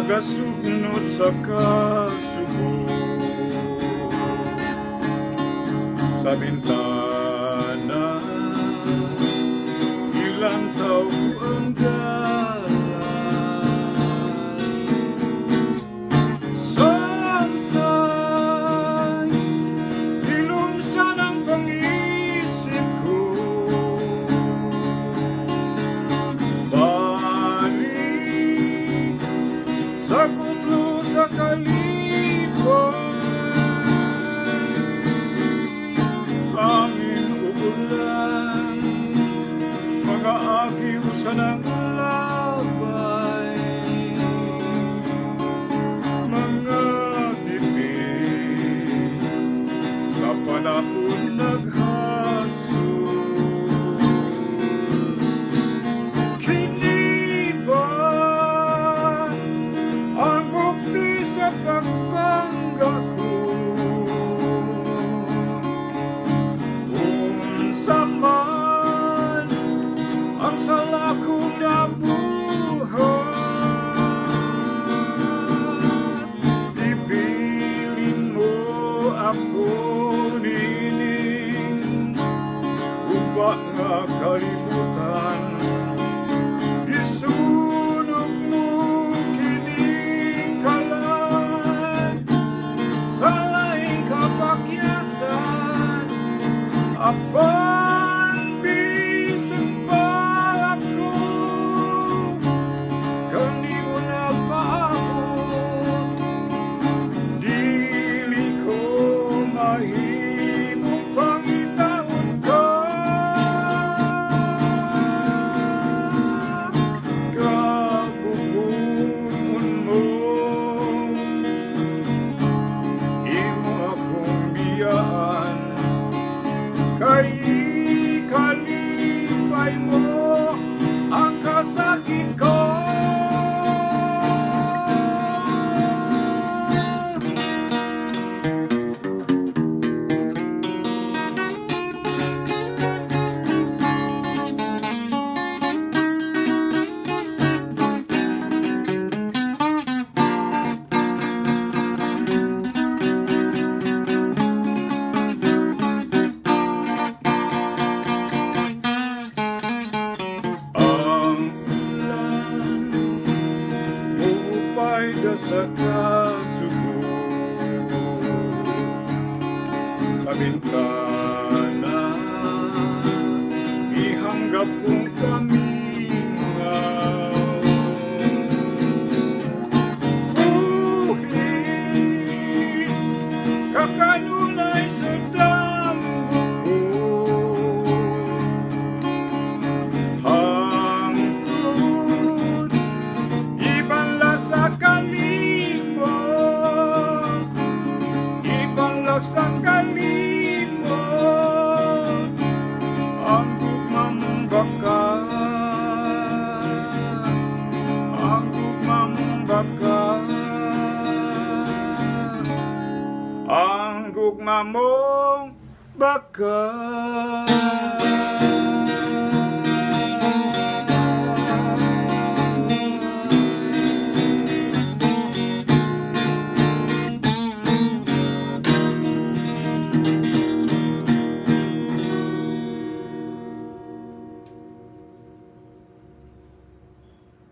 nagasugnod sa kasubo sa bintana, ilang tao ang dalan. Santay, ilumsan ang pang-isip ko, balik sa kutlo sa kalipay. Mag-aagiw sa ng labay, mga tipid sa panahon naghaso. Kini ba ang bukti sa pagbangga ko? Ang sala kong nabuhat, ipiling mo ako nining uba nga kalimutan. Isunog mo kining kalan sa laing kapakyasan, apan bisan pa kay kalipay mo ang kasakit ko. Sa kasubo sa bintana, ihanggap kong kamingaw. Buhi kakanulay sa damgo ko, hangtod ibanla sa sa kalimot, ang gugma mong baka, ang gugma mong baka, ang gugma mong baka.